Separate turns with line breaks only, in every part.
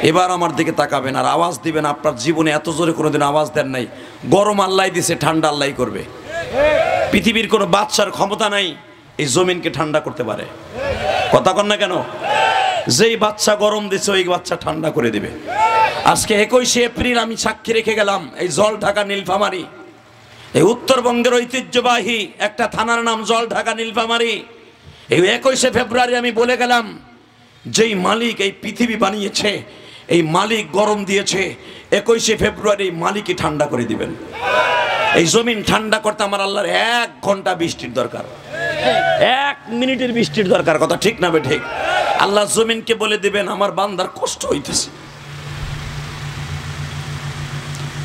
এবার আমার দিকে তাকাবেন আর আওয়াজ দিবেন। আপনার জীবনে এত জোরে কোনোদিন আওয়াজ দেন নাই। গরম আল্লাহ দিছে, ঠান্ডা আল্লাহ করবে। পৃথিবীর কোনো বাদশার ক্ষমতা নাই এই জমিনকে ঠান্ডা করতে পারে। কথা কন না কেন? যেই বাচ্চা গরম দিছে ওই বাচ্চা ঠান্ডা করে দিবে। আজকে 21শে এপ্রিল আমি সাক্ষী রেখে গেলাম এই জলঢাকা নীলফামারী, এই উত্তরবঙ্গের ঐতিহ্যবাহী একটা থানার নাম জলঢাকা নীলফামারী। এই 21শে ফেব্রুয়ারি আমি বলে গেলাম, যেই মালিক এই পৃথিবী বানিয়েছে, এই মালিক গরম দিয়েছে, 21শে ফেব্রুয়ারি মালিকই ঠান্ডা করে দিবেন। এই জমিন ঠান্ডা করতে আমার আল্লাহর 1 ঘন্টা বৃষ্টির দরকার, 1 মিনিটের বৃষ্টির দরকার। কথা ঠিক না বে ঠিক? আল্লাহ জমিনকে বলে দিবেন আমার বান্দার কষ্ট হইতেছে।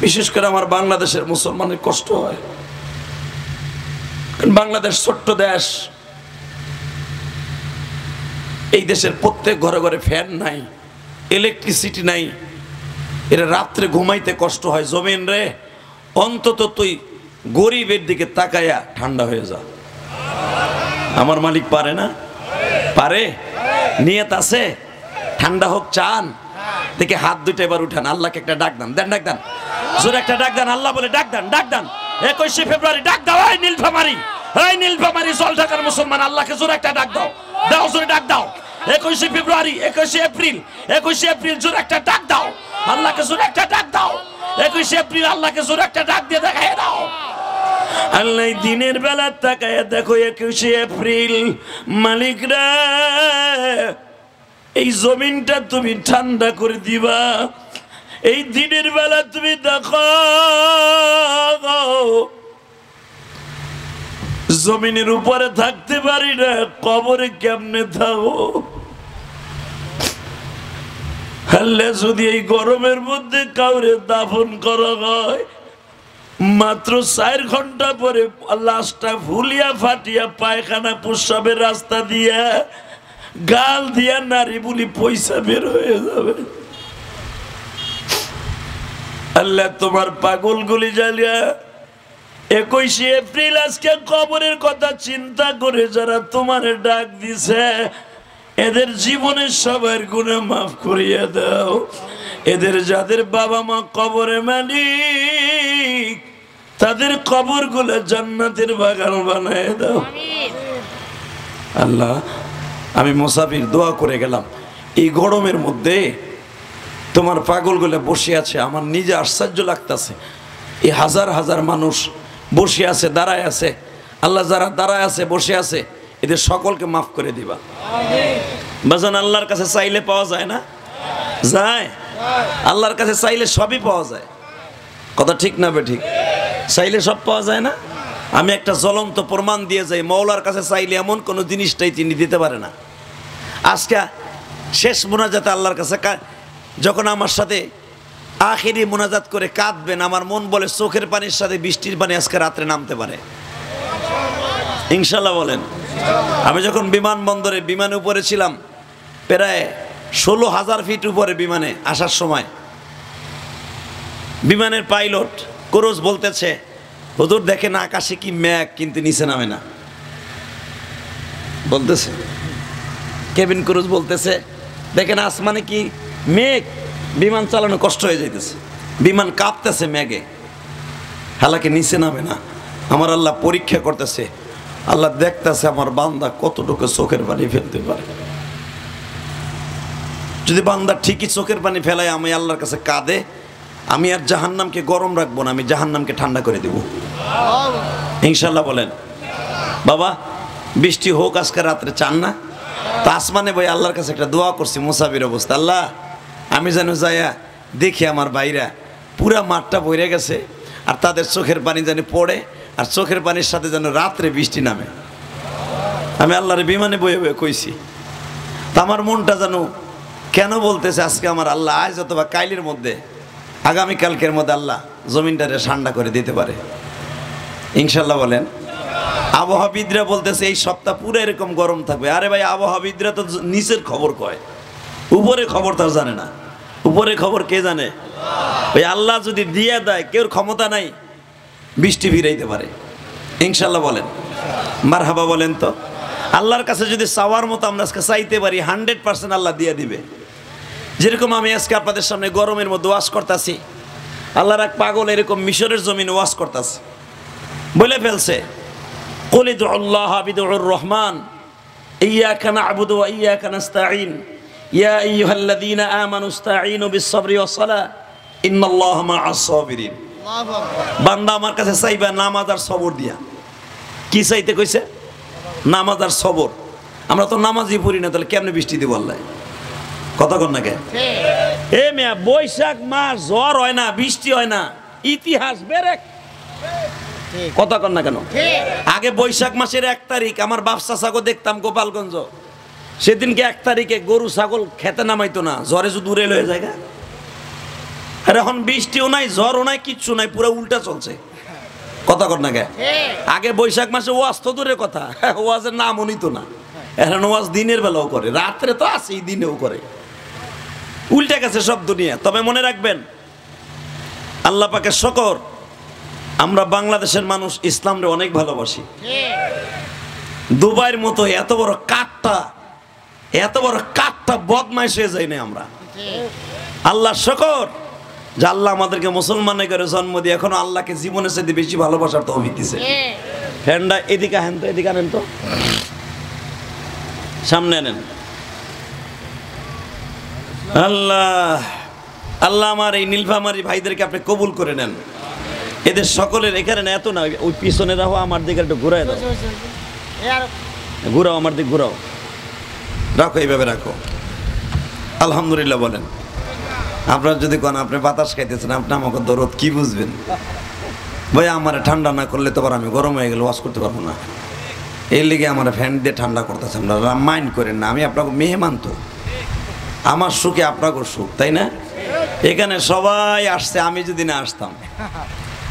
বিশেষ করে আমার বাংলাদেশের মুসলমানের কষ্ট হয়। বাংলাদেশ ছোট্ট দেশ, এই দেশের প্রত্যেক ঘরে ঘরে ফ্যান নাই, ইলেকট্রিসিটি নাই, এরা রাত্রে ঘুমাইতে কষ্ট হয়। জমিন রে, অন্তত তুই গরিবের দিকে তাকায়া ঠান্ডা হয়ে যা। আমার মালিক পারে না? পারে? নিয়ত আছে? ঠান্ডা হোক চান? দেখে হাত দুটো এবার উঠান, আল্লাহকে একটা ডাক দেন, দেন ডাক দেন, জোরে একটা ডাক দেন। আল্লাহ বলে ডাক দেন, ডাক দেন। 21শে ফেব্রুয়ারি ডাক দাও, এই নীলফামারী, এই নীলফামারী জলঢাকার মুসলমান, আল্লাহকে জোরে একটা ডাক দাও, দাও জোরে ডাক দাও। 21শে ফেব্রুয়ারি, 21শে এপ্রিল, 21শে এপ্রিল জোরে একটা ডাক দাও, আল্লাহকে জোরে একটা ডাক দাও। 21শে এপ্রিল আল্লাহকে জোরে একটা ডাক দিয়ে দেখায় দাও। আল্লাহ দিনের বেলা তাকায় দেখো 21শে এপ্রিল, মালিকরা এই জমিনটা তুমি ঠান্ডা করে দিবা। এই দিনের বেলা তুমি দেখো জমিনের উপরে থাকতে পারি না, কবরে কেমনে থাকো। আল্লাহ যদি এই গরমের মধ্যে কাউরে দাফন করা হয়, মাত্র 4 ঘন্টা পরে লাশটা ফুলিয়া ফাটিয়া পায়খানা প্রস্রাবের রাস্তা দিয়া গাল দিয়া নারী বলি পয়সা বের হয়ে যাবে। আল্লাহ তোমার পাগল গুলি জ্বালিয়া 21শে এপ্রিল আজকে কবরের কথা চিন্তা করে যারা তোমার ডাক দিছে, এদের জীবনের সবার গুনাহ মাফ করিয়া দাও। এদের যাদের বাবা মা কবরে মালিক, তাদের কবর গুলা জান্নাতের বাগান বানায় দাও। আল্লাহ আমি মুসাফির দোয়া করে গেলাম, এই গরমের মধ্যে তোমার পাগলগুলো বসে আছে, আমার নিজে আশ্চর্য লাগতেছে। এই হাজার হাজার মানুষ বসে আছে, দাঁড়ায় আছে। আল্লাহ যারা দাঁড়ায় আছে, বসে আছে, এদের সকলকে মাফ করে দিবা। বাজান আল্লাহর কাছে চাইলে পাওয়া যায় না? যায়। আল্লাহর কাছে চাইলে সবই পাওয়া যায়। কথা ঠিক না বে ঠিক? চাইলে সব পাওয়া যায় না? আমি একটা জ্বলন্ত প্রমাণ দিয়ে যাই, মওলার কাছে চাইলে এমন কোনো জিনিসটাই তিনি দিতে পারে না। আজকে শেষ মোনাজাতে আল্লাহর কাছে যখন আমার সাথে আখিরি মোনাজাত করে কাঁদবেন, আমার মন বলে চোখের পানির সাথে বৃষ্টির পানি আজকে রাত্রে নামতে পারে ইনশাল্লাহ বলেন। আমি যখন বিমানবন্দরে বিমানে উপরে ছিলাম, প্রায় 16,000 ফিট উপরে বিমানে আসার সময় বিমানের পাইলট ক্রুজ বলতেছে, হুজুর দেখেন আকাশে কি মেঘ, কিন্তু নিচে নামে না। বলতেছে কেবিন ক্রুজ বলতেছে, দেখেন আসমানে কি মেঘ, বিমান চালানো কষ্ট হয়ে যাইতেছে, বিমান কাঁপতেছে মেঘে, হালাকে নিচে নামে না। আমার আল্লাহ পরীক্ষা করতেছে, আল্লাহ দেখতেছে আমার বান্দা কতটুকু চোখের পানি ফেলতে পারে। যদি বান্দা ঠিকই চোখের পানি ফেলায়, আমি আল্লাহর কাছে কাঁদে, আমি আর জাহান্নামকে গরম রাখবো না, আমি জাহান্নামকে ঠান্ডা করে দেব ইনশাল্লাহ বলেন। বাবা বৃষ্টি হোক আজকে রাত্রে, চান না? তা আসমানে ভাই আল্লাহর কাছে একটা দোয়া করছি মুসাফির অবস্থা, আল্লাহ আমি যেন যাইয়া দেখি আমার ভাইরা পুরা মাঠটা ভরে গেছে, আর তাদের চোখের পানি যেন পড়ে, আর চোখের পানির সাথে যেন রাত্রে বৃষ্টি নামে। আমি আল্লাহর বিমানে বয়ে বয়ে কইছি, তা আমার মনটা যেন কেন বলতেছে আজকে আমার আল্লাহ আজ অথবা কাইলের মধ্যে, আগামীকালকের মধ্যে আল্লাহ জমিনটারে ঠান্ডা করে দিতে পারে ইনশাল্লাহ বলেন। আবহাওয়াবিদরা বলতেছে এই সপ্তাহ পুরো এরকম গরম থাকবে। আরে ভাই আবহাওয়াবিদরা তো নিচের খবর কয়, উপরে খবর তার জানে না। উপরে খবর কে জানে? ওই আল্লাহ যদি দিয়ে দেয়, কেউ ক্ষমতা নাই বৃষ্টি ফিরাইতে পারে ইনশাল্লাহ বলেন। মারহাবা বলেন তো। আল্লাহর কাছে যদি চাওয়ার মতো আমরা আজকে চাইতে পারি, 100% আল্লাহ দিয়ে দিবে। যেরকম আমি আজকে আপনাদের সামনে গরমের মধ্যে ওয়াজ করতেছি, আল্লাহর এক পাগল এরকম মিশরের জমিনে ওয়াজ করতেছে, বলে ফেলছে কুল ইদউল্লাহ বিদউর রহমান ইয়্যাকা না'বুদু ওয়া ইয়্যাকা নাস্তাঈন ইয়া আইয়ুহাল্লাযীনা আমানু ইসতাঈনু বিস-সাবরি ওয়াস-সালাহ ইন্নাল্লাহা মা'আস সাবিরিন। বান্দা আমার কাছে চাইবা নামাজ আর সবর দিয়া। কি চাইতে কইছে? নামাজ আর সবর। আমরা তো নামাজই পড়ি না, তাহলে কেমনে বৃষ্টি দিব আল্লাহ? কথা কন না কে? এ মিয়া, বৈশাখ মাস জ্বর হয় না, বৃষ্টি হয় না, ইতিহাস বেরেক। কথা কন না কেন? আগে বৈশাখ মাসের 1 তারিখ আমার বাপ চাচাকে দেখতাম গোপালগঞ্জ, সেদিনকে 1 তারিখে গরু ছাগল খেতে নামাইতো না, জ্বরে শুধু উড়ে লয়ে যায়। আর এখন বৃষ্টিও নাই, জ্বরও নাই, কিচ্ছু নাই, পুরো উল্টা চলছে। কথা কর না কে? আগে বৈশাখ মাসে ওয়াজ তো দূরের কথা, ওয়াজের নামও নিত না। এখন ওয়াজ দিনের বেলাও করে, রাত্রে তো আছেই, দিনেও করে। উল্টে গেছে সব দুনিয়া। তবে মনে রাখবেন, আল্লাহ পাকের শুকর, আমরা বাংলাদেশের মানুষ ইসলামরে অনেক ভালোবাসি। দুবাইয়ের মতো এত বড় কাঠটা বদমাইশ হয়ে যাই না আমরা। আল্লাহ শুকর যে আল্লাহ আমাদেরকে মুসলমান করে জন্ম দিয়ে এখনো আল্লাহকে জীবনের সাথে বেশি ভালোবাসার তৌফিক দিয়েছে। ফ্যানটা এদিকে আনেন তো, এদিকে আনেন তো, সামনে আনেন। আল্লাহ আল্লাহ আমার এই নীলফামারী ভাইদেরকে আপনি কবুল করে নেন। এদের সকলের এখানে না, এত না, ওই পিছনে রাখো, আমার দিকে একটু ঘুরাই দাও, ঘুরাও, আমার দিকে ঘুরাও, রাখো, এইভাবে রাখো। আলহামদুলিল্লাহ বলেন। আপনার যদি কোন আপনি বাতাস খাইতেছেন, আপনি আমাকে দরদ কি বুঝবেন? ভাই আমার ঠান্ডা না করলে তো আমি গরম হয়ে গেলে ওয়াশ করতে পারবো না। এই লিগে আমার ফ্যান দিয়ে ঠান্ডা করতেছে, আপনারা মাইন্ড করেন না। আমি আপনাকে মেহমান, তো আমার সুখে আপনাকে সুখ, তাই না? এখানে সবাই আসছে, আমি যদি না আসতাম।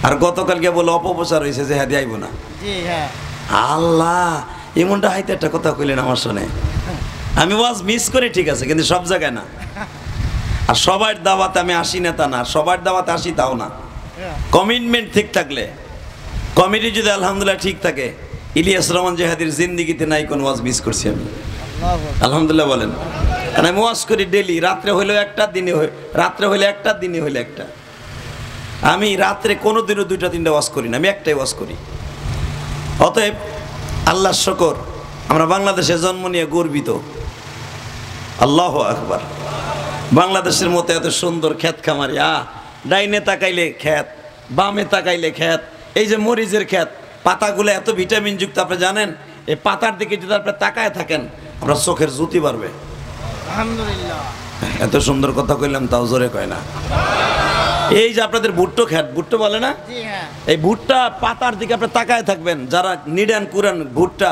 আর গতকালকে বলে অপপ্রচার হয়েছে যে হ্যাঁ আইব না। আল্লাহ, এমনটা হাইতে একটা কথা কইলেন আমার শুনে। আমি ওয়াজ মিস করি ঠিক আছে, কিন্তু সব জায়গায় না। আর সবার দাওয়াতে আমি আসি না তা না, সবার দাওয়াতে আসি তাও না। কমিটমেন্ট ঠিক থাকলে, কমিটি যদি আলহামদুলিল্লাহ ঠিক থাকে, ইলিয়াস রহমান জেহাদির জিন্দিগিতে নাই কোন ওয়াজ মিস করছি আমি, আলহামদুলিল্লাহ বলেন। কারণ আমি ওয়াজ করি ডেলি, রাত্রে হইলেও একটা, দিনে রাত্রে হইলে একটা, দিনে হইলে একটা। আমি রাত্রে কোনোদিনও 2টা-3টা ওয়াজ করি না, আমি একটাই ওয়াজ করি। অতএব আল্লাহর শুকর, আমরা বাংলাদেশে জন্ম নিয়ে গর্বিত। আল্লাহু আকবার। বাংলাদেশের মতো এত সুন্দর ক্ষেত খামারি, ডাইনে তাকাইলে ক্ষেত, বামে তাকাইলে ক্ষেত। এই যে মরিচের ক্ষেত, পাতাগুলো এত ভিটামিন যুক্ত, আপনি জানেন? এই পাতার দিকে যদি আপনি তাকায় থাকেন, আপনার চোখের জ্যোতি বাড়বে। আলহামদুলিল্লাহ। এত সুন্দর কথা কইলাম, তাও জোরে কয় না। এই যে আপনাদের ভুট্টো ক্ষেত, ভুট্টো বলে না? এই ভুট্টা পাতার দিকে আপনি তাকায় থাকবেন, যারা নিডান কুরান ভুট্টা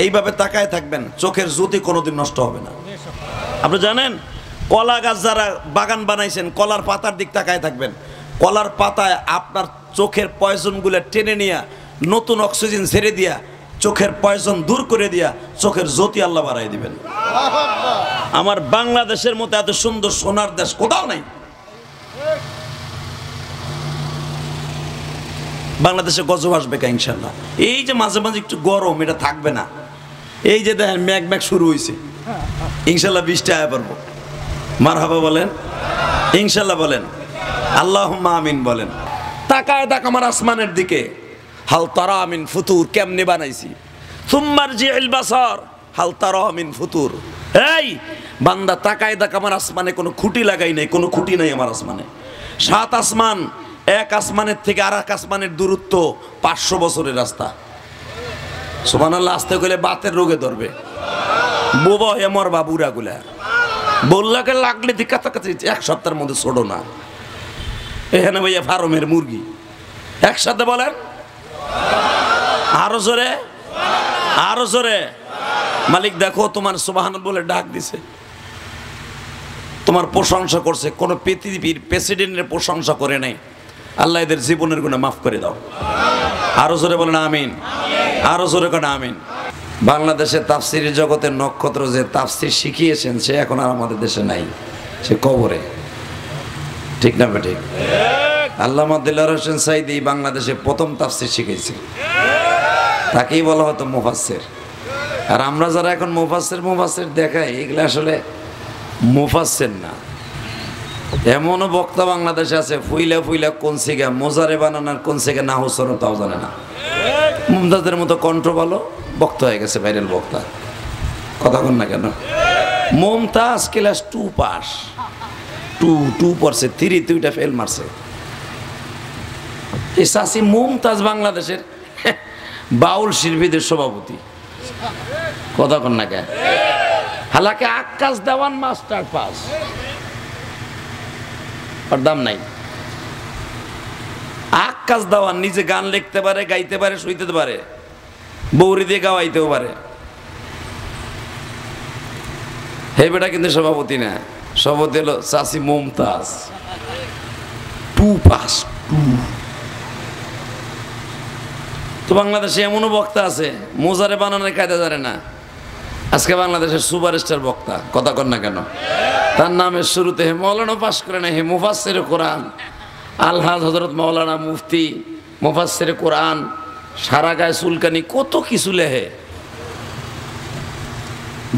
এইভাবে তাকায় থাকবেন, চোখের জ্যোতি কোনোদিন নষ্ট হবে না। আপনি জানেন, কলা গাছ যারা বাগান বানাইছেন, কলার পাতার দিক তাকায় থাকবেন। কলার পাতায় আপনার চোখের পয়জনগুলো টেনে নিয়ে নতুন অক্সিজেন ছেড়ে দিয়া, চোখের পয়জন দূর করে দিয়া চোখের জ্যোতি আল্লাহ বাড়াই দিবেন। আমার বাংলাদেশের মতো এত সুন্দর সোনার দেশ কোথাও নাই। বাংলাদেশে গজব আসবে কা ইনশাল্লাহ। এই যে মাঝে মাঝে একটু গরম, এটা থাকবে না। এই যে দেখেন মেঘ শুরু হয়েছে, ইনশাল্লাহ বৃষ্টি আয়া পারবো। মারহাবা বলেন, ইনশাল্লাহ বলেন, আল্লাহুম্মা আমিন বলেন। তাকায় দেখ আমার আসমানের দিকে, হাল তারা মিন ফুতুর, কেমনে বানাইছি। সুম্মার জিল বাসার হাল তারা মিন ফুতুর। এই বান্দা তাকায় দেখ আমার আসমানে কোনো খুঁটি লাগাই নাই, কোনো খুঁটি নাই আমার আসমানে। 7 আসমান, এক আসমানের থেকে আর এক আসমানের দূরত্ব 500 বছরের রাস্তা। সুবহানাল্লাহ। আসতে গেলে বাতের রোগে ধরবে, বোবা হয়ে মরবা বুড়া গুলা। বললাকে লাগলে কাছাকাছি 1 সপ্তাহের মধ্যে ছোড়ো না। এখানে ভাইয়া ফার্মের মুরগি, একসাথে বলেন আরো জোরে, আরো জোরে। মালিক দেখো তোমার সুবহান বলে ডাক দিছে, তোমার প্রশংসা করছে। কোন পৃথিবীর প্রেসিডেন্টের প্রশংসা করে নাই। আল্লাহ এদের জীবনের গুনাহ মাফ করে দাও। আরো জোরে বলেন আমিন, আরো জোরে করেন আমিন। বাংলাদেশের তাফসির জগতের নক্ষত্র যে তাফসির শিখিয়েছেন, সে এখন আর আমাদের দেশে নাই, সে কবরে। ঠিক না ঠিক? আল্লামা দিলওয়ার হোসেন সাইদি বাংলাদেশে প্রথম তাফসির শিখেছে, তাকেই বলা হতো মুফাসসির। আর আমরা যারা এখন মুফাসসির দেখাই, এগুলো আসলে মুফাসসির না, এমনও বক্তা বাংলাদেশে আছে ফুইলা ফুইলা কোন সিগা মোজারে বানানোর কোন সিগা না হোসর তাও জানে না। মুমতাজের মতো কণ্ঠ ভালো বক্তা হয়ে গেছে, ভাইরাল বক্তা। কথা কন না কেন? মুমতাজ ক্লাস 2 পাস, 2 পড়ছে, 3 2টা ফেল মারছে। এই চাচি মুমতাজ বাংলাদেশের বাউল শিল্পীদের সভাপতি। কথা কন না কেন? হালাকে আকাশ দেওয়ান মাস্টার পাস, আর দাম নাই। আকাশ দেওয়ান নিজে গান লিখতে পারে, গাইতে পারে, শুইতে পারে, বৌরি দিয়ে গাওয়াইতেও পারে। হে বেটা কিন্তু সভাপতি না, সভাপতি হলো চাচি মুমতাজ, 2 পাস 2। তো বাংলাদেশে এমনও বক্তা আছে মোজারে বানানোর কায়দা জানে না। আজকে বাংলাদেশের সুপারস্টার বক্তা। কথা কন না কেন? তার নামের শুরুতে হে মৌলানা পাশ করে না, হে মুফাসসিরে কোরআন, আলহাজ হযরত মাওলানা মুফতি মুফাসসিরে কোরআন, সারা গায়ে চুলকানি, কত কিছু লেহে।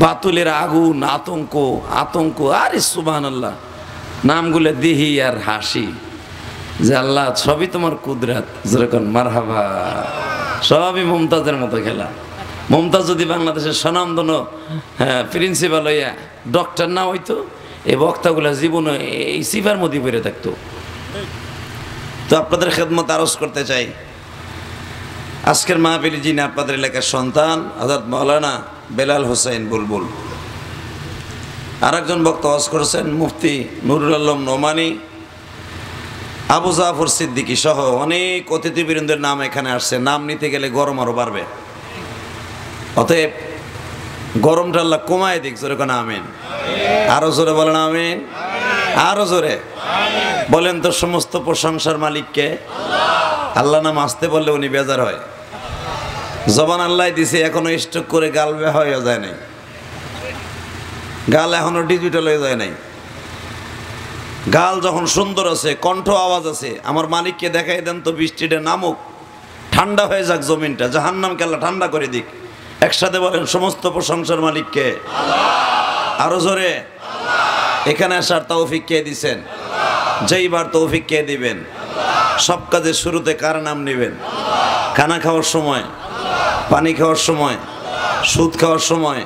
বাতুলের আগুন, আতঙ্ক, আরে সুবহানাল্লাহ, নামগুলো দিহি আর হাসি যে আল্লাহ সবই তোমার কুদরত। যেরকম মারহাবা, সবই মুমতাজের মতো খেলা। মুমতাজ যদি বাংলাদেশের স্বনামধন্য প্রিন্সিপাল হইয়া ডক্টর না হইতো, এই বক্তাগুলা জীবনে এই সিফার মধ্যে পড়ে থাকতো। তো আপনাদের খেদমত আরজ করতে চাই, আজকের মাহফিলে যিনি আপনাদের এলাকার সন্তান হযরত মাওলানা বেলাল হোসেন বুলবুল, আরেকজন বক্তা ওয়াজ করেছেন মুফতি নুরুল আলম নোমানী, আবু জাফর সিদ্দিকী সহ অনেক অতিথিবৃন্দের নাম এখানে আসছে। নাম নিতে গেলে গরম আরো বাড়বে, অতএব গরমটা আল্লাহ কমায় দিক। জোরে কোন আমিন? আরো জোরে বলেন আমিন, আরো জোরে বলেন। তো সমস্ত প্রশংসার মালিককে আল্লাহ নাম আসতে বললে উনি বেজার হয়। জবান আল্লাহ দিছে, এখনো স্ট্রোক করে গাল বেহা হয়ে যায় নাই, গাল এখনো ডিজিটাল হয়ে যায় নাই। গাল যখন সুন্দর আছে, কণ্ঠ আওয়াজ আছে, আমার মালিককে দেখাই দেন তো বৃষ্টিটা নামুক, ঠান্ডা হয়ে যাক জমিনটা, জাহান্নামকে আল্লাহ ঠান্ডা করে দিক। একসাথে বলেন সমস্ত প্রশংসার মালিককে আরো জোরে। এখানে আসার তৌফিক কে দিছেন? যেইবার তৌফিক কে দিবেন? সব কাজের শুরুতে কার নাম নেবেন? খানা খাওয়ার সময়, পানি খাওয়ার সময়, সুদ খাওয়ার সময়।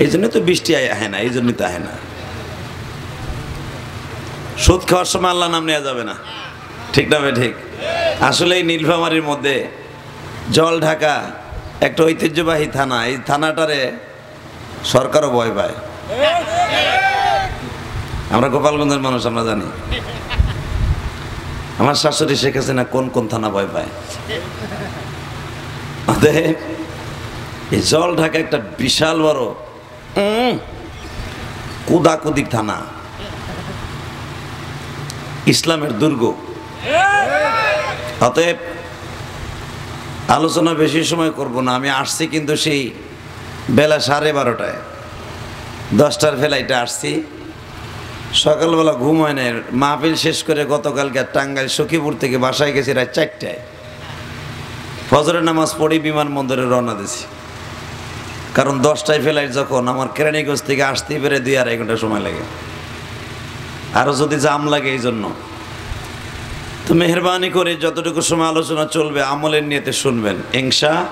এই জন্য তো বৃষ্টি আহে না, এই জন্যই তো আহে না। সুদ খাওয়ার সময় আল্লাহ নাম নেওয়া যাবে না, ঠিক না ভাই? ঠিক। আসলে এই নীলফামারীর মধ্যে জল ঢাকা একটা ঐতিহ্যবাহী থানা, এই থানাটারে সরকারও ভয় পায়। আমরা গোপালগঞ্জের মানুষ, আমরা জানি। আমার শাশুড়ি শেখ হাসিনা কোন কোন থানা ভয় পায়। এই জল ঢাকা একটা বিশাল বড় কুদাকুদিক থানা, ইসলামের দুর্গ। অতএব আলোচনা বেশি সময় করব না। আমি আসছি কিন্তু সেই বেলা 12:30টায়, 10টার ফ্লাইটে আসছি। সকালবেলা ঘুম হয় না, মাহফিল শেষ করে গতকালকে টাঙ্গাইল সখীপুর থেকে বাসায় গেছি রাত 4টায়। ফজরের নামাজ পড়ি বিমানবন্দরে রওনা দিছি, কারণ 10টায় ফ্লাইট যখন, আমার কেরানীগঞ্জ থেকে আসতেই পেরে 2-2.5 ঘন্টা সময় লাগে, আরও যদি জাম লাগে। এই জন্য তো মেহরবানি করে যতটুকু সময় আলোচনা চলবে আমলের নিয়তে শুনবেন ইনশাআল্লাহ।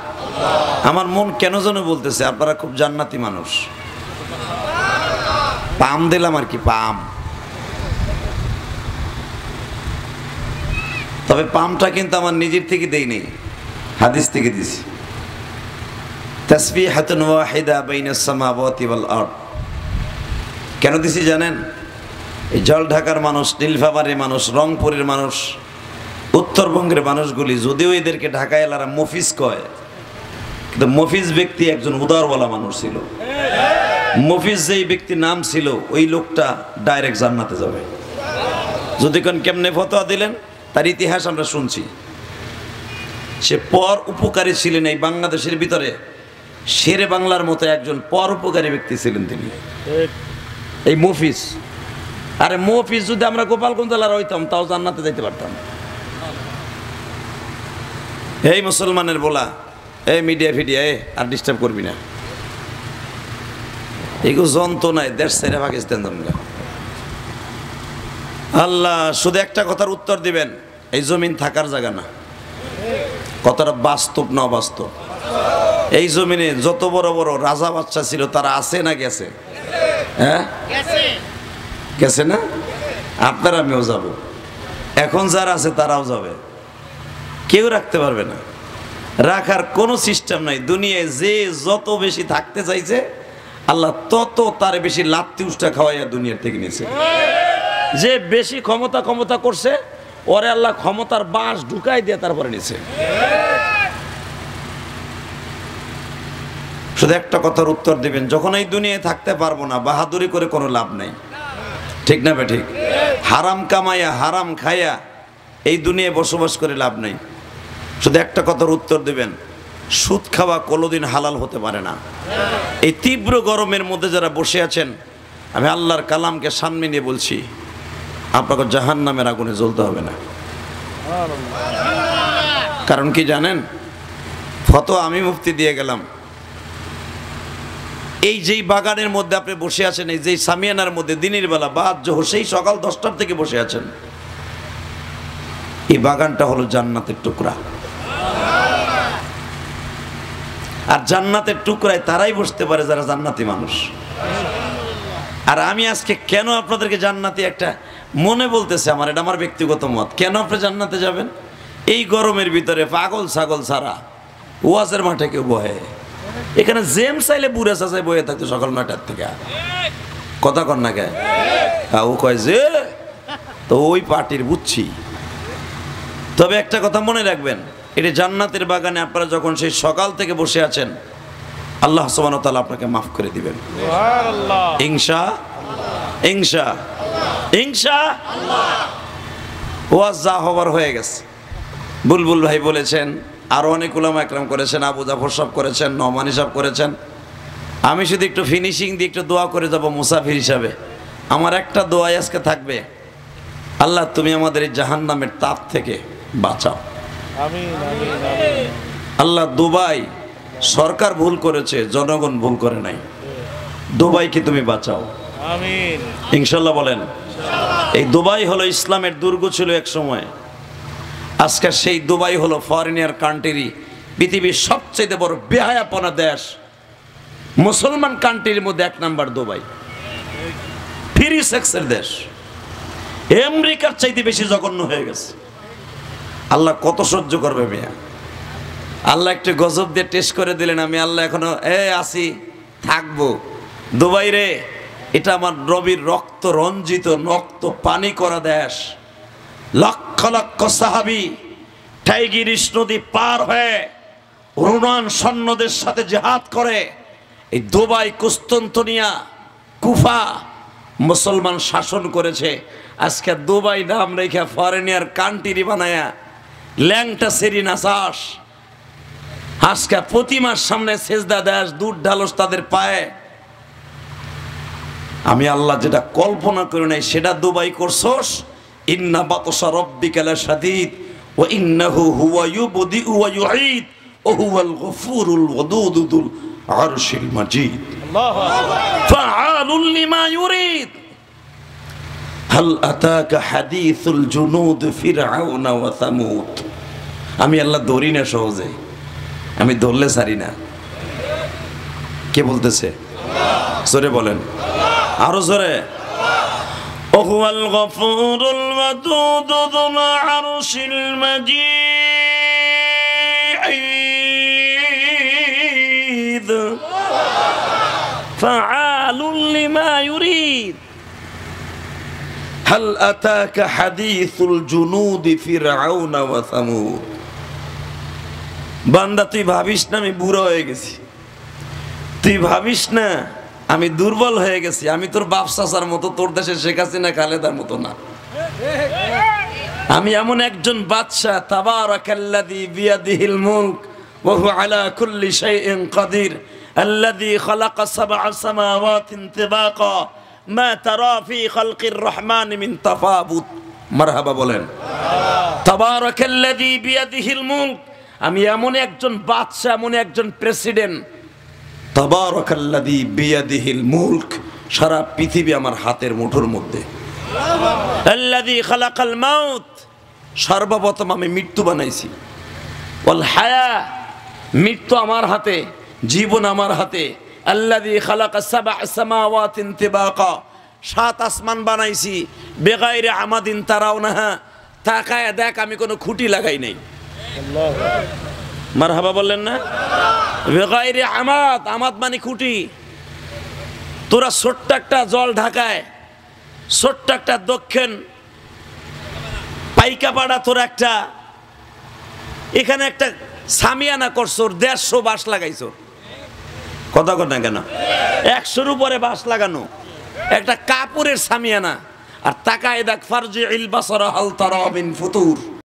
আমার মন কেন যেন বলতেছে আপনারা খুব জান্নাতি মানুষ। পাম দিলাম আর কি, পাম। তবে পামটা কিন্তু আমার নিজের থেকে দেইনি, হাদিস থেকে দিছি। তাসবিহাতুন ওয়াহিদা বাইনাস সামাওয়াতি ওয়াল আরদ। কেন দিছি জানেন? এই জল ঢাকার মানুষ, নীলফামারীর মানুষ, রংপুরের মানুষ, উত্তরবঙ্গের মানুষগুলি যদিও এদেরকে ঢাকা এলারা মফিজ কয়, কিন্তু মফিজ ব্যক্তি একজন উদারওয়ালা মানুষ ছিল। মফিজ যেই ব্যক্তির নাম ছিল, ওই লোকটা ডাইরেক্ট জান্নাতে যাবে। যদি কোন কেমনে ফতোয়া দিলেন, তার ইতিহাস আমরা শুনছি। সে পর উপকারী ছিলেন। এই বাংলাদেশের ভিতরে শেরে বাংলার মতো একজন পর উপকারী ব্যক্তি ছিলেন তিনি, এই মফিজ। আরে মফিজ যদি আমরা গোপালগঞ্জ জেলার হইতাম, তাও জান্নাতে যাইতে পারতাম। এই মুসলমানের বলা, এই মিডিয়া ফিডিয়া, আর ডিস্টার্ব করবি না। এগুলো যন্ত্রণায় দেশ ছেড়ে পাকিস্তান জমগা। আল্লাহ শুধু একটা কথার উত্তর দিবেন, এই জমিন থাকার জায়গা না। কথাটা বাস্তব না অবাস্তব? এই জমিনে যত বড় বড় রাজা বাচ্চা ছিল তারা আছে না গেছে? হ্যাঁ গেছে না? আপনার আমিও যাব, এখন যারা আছে তারাও যাবে, কেউ রাখতে পারবে না। রাখার কোনো সিস্টেম নাই। দুনিয়ায় যে যত বেশি থাকতে চাইছে আল্লাহ তত তার বেশি লাত্তি উষ্টা খাওয়াইয়া দুনিয়ার থেকে নিয়েছে। যে বেশি ক্ষমতা করছে ওরে আল্লাহ ক্ষমতার বাঁশ ঢুকাই দিয়ে তারপরে নিছে। শুধু একটা কথার উত্তর দিবেন, যখন এই দুনিয়ায় থাকতে পারবো না বাহাদুরি করে কোনো লাভ নাই, ঠিক না ঠিক? হারাম কামাইয়া হারাম খাইয়া এই দুনিয়ায় বসবাস করে লাভ নাই। শুধু একটা কথার উত্তর দিবেন, সুদ খাওয়া কোনোদিন হালাল হতে পারে না। এই তীব্র গরমের মধ্যে যারা বসে আছেন, আমি আল্লাহর কালামকে সামনে নিয়ে বলছি, আপনাকে জাহান্নামের আগুনে জ্বলতে হবে না। কারণ কি জানেন? ফতোয়া আমি মুফতি দিয়ে গেলাম। এই যেই বাগানের মধ্যে আপনি বসে আছেন, এই যেই সামিয়ানার মধ্যে দিনের বেলা বাদ জোহর সেই সকাল 10টার থেকে বসে আছেন, এই বাগানটা হলো জান্নাতের টুকরা। আর জান্নাতের টুকরায় তারাই বসতে পারে যারা জান্নাতি মানুষ। আর আমি আজকে কেন আপনাদেরকে জান্নাতি একটা মনে বলতেছে, আমার এটা আমার ব্যক্তিগত মত, কেন আপনি জান্নাতে যাবেন? এই গরমের ভিতরে পাগল ছাগল ছাড়া ওয়াজের মাঠে কেউ বহে, এখানে জেম চাইলে বুড়া চাচাই বয়ে থাকতো সকাল 9টার থেকে। কথা কর না কে? ও কয় যে তো ওই পার্টির বুঝছি। তবে একটা কথা মনে রাখবেন, এটি জান্নাতের বাগানে আপনারা যখন সেই সকাল থেকে বসে আছেন, আল্লাহ সুবহানাহু ওয়া তাআলা আপনাকে মাফ করে দিবেন ইনশা ইনশা ইনশা। ওয়াজ যা হবার হয়ে গেছে। বুলবুল ভাই বলেছেন, আরো অনেক উলামা একরাম করেছেন, আবু জাফর সাহেব করেছেন, নোমানী সাহেব করেছেন। আমি শুধু একটু ফিনিশিং দিয়ে একটু দোয়া করে যাব মুসাফির হিসাবে। আমার একটা দোয়াই আজকে থাকবে, আল্লাহ তুমি আমাদের এই জাহান্নামের তাপ থেকে বাঁচাও। আমিন আমিন আমিন। আল্লাহ দুবাই সরকার ভুল করেছে, জনগণ ভুল করে নাই, দুবাইকে তুমি বাঁচাও। আমিন ইনশাআল্লাহ বলেন। এই দুবাই হলো ইসলামের দুর্গ ছিল এক সময়, আজকে সেই দুবাই হলো ফরেনিয়ার কান্ট্রি, পৃথিবীর সবচেয়ে বড় বেহায়াপনা দেশ। মুসলমান কান্ট্রির মধ্যে 1 নাম্বার দুবাই। ফ্রি সেক্সের দেশ, আমেরিকার চাইতে বেশি জঘন্য হয়ে গেছে। আল্লাহ কত সহ্য করবে মিয়া? আল্লাহ একটু গজব দিয়ে টেস্ট করে দিলেন। আমি আল্লাহ এখনো আসি, থাকবো। দুবাই রে, এটা আমার নবীর রক্ত রঞ্জিত, রক্ত পানি করা দেশ। লক্ষ লক্ষ সাহাবী টাইগ্রিস নদী পার হয়ে রোমান সৈন্যদের সাথে জিহাদ করে এই দুবাই, কুস্তান্তনিয়া, কুফা মুসলমান শাসন করেছে। আজকে দুবাই নাম রেখে ফরেনিয়ার কান্ট্রি বানায়া ল্যাংটা সেরি নাচাস। আজকে প্রতিমার সামনে সেজদা দেশ, দুধ ঢালস তাদের পায়ে। আমি আল্লাহ যেটা কল্পনা করি নাই সেটা দুবাই করছস। ইন্না বাতশা রাব্বিকা লাশাদীদ ওয়া ইন্নাহু হুয়া ইউবদিউ ওয়া ইউঈদ ওয়া হুয়াল গফুরুল ওয়াদুদুল আরশিল মাজিদ। আল্লাহু আকবার। ফাআলুল লিমা ইউরিদ। হাল আতাকা হাদিসুল জুনুদ ফিরআউনা ওয়া সামুদ। আমি আল্লাহ ধরি না সহজে, আমি ধরলে ছাড়ি না। কে বলতেছে? জোরে বলেন, আরো জোরে। ওহুয়াল গফুরুল ওয়াদুদুল আরশিল মাজিদ ফাআলুল লিমা ইউরিদ। হাল আতাকা হাদিসুল জুনুদ ফিরআউনা ওয়া সামুদ। বান্দা তুই ভাবিস না আমি বুড়ো হয়ে গেছি, তুই ভাবিস না আমি দুর্বল হয়ে গেছি, আমি তোর বাপ চাচার মতো, তোর দেশে শেখ হাসিনা খালেদার মতো না। আমি এমন একজন বাদশা, তাবারাকাল্লাযী বিয়াদিহিল মুলক ওয়া হুয়া আলা কুল্লি শাইইন কাদির আল্লাযী খালাকা সাবআ সামাওয়াতিন তিবাকা মা তারা ফি খালকির রহমান মিন তাফাবুত। মারহাবা বলেন। তাবারাকাল্লাযী বিয়াদিহিল মুলক, আমি এমন একজন বাদশা, এমন একজন প্রেসিডেন্ট, তাবারাকাল্লাযী বিয়াদিহিল মুলক, সারা পৃথিবী আমার হাতের মুঠোর মধ্যে। আল্লাযী খালাকাল মাউত, সর্বপ্রথম আমি মৃত্যু বানাইছি। ওয়াল হায়া, মৃত্যু আমার হাতে, জীবন আমার হাতে। আল্লাযী খালাকা সাবআ সামাওয়াতিন তিবাকা, 7 আসমান বানাইছি। বেগাইরে আমাদিন তারাউনাহা, তাকায় দেখ আমি কোনো খুঁটি লাগাই নাই। মারহাবা বললেন না? বেগাইরে আমাদ, আমাদ মানে খুঁটি। তোরা ছোট্ট একটা জল ঢাকায়, ছোট্ট একটা দক্ষিণ পাইকাপাড়া, তোরা একটা এখানে একটা সামিয়ানা করছো, 150 বাঁশ লাগাইছো। কথা কর না কেন? 100-র উপরে বাঁশ লাগানো একটা কাপড়ের সামিয়ানা। আর তাকায় দেখ, ফারজিইল বাসারা হাল তারা মিন ফুতুর।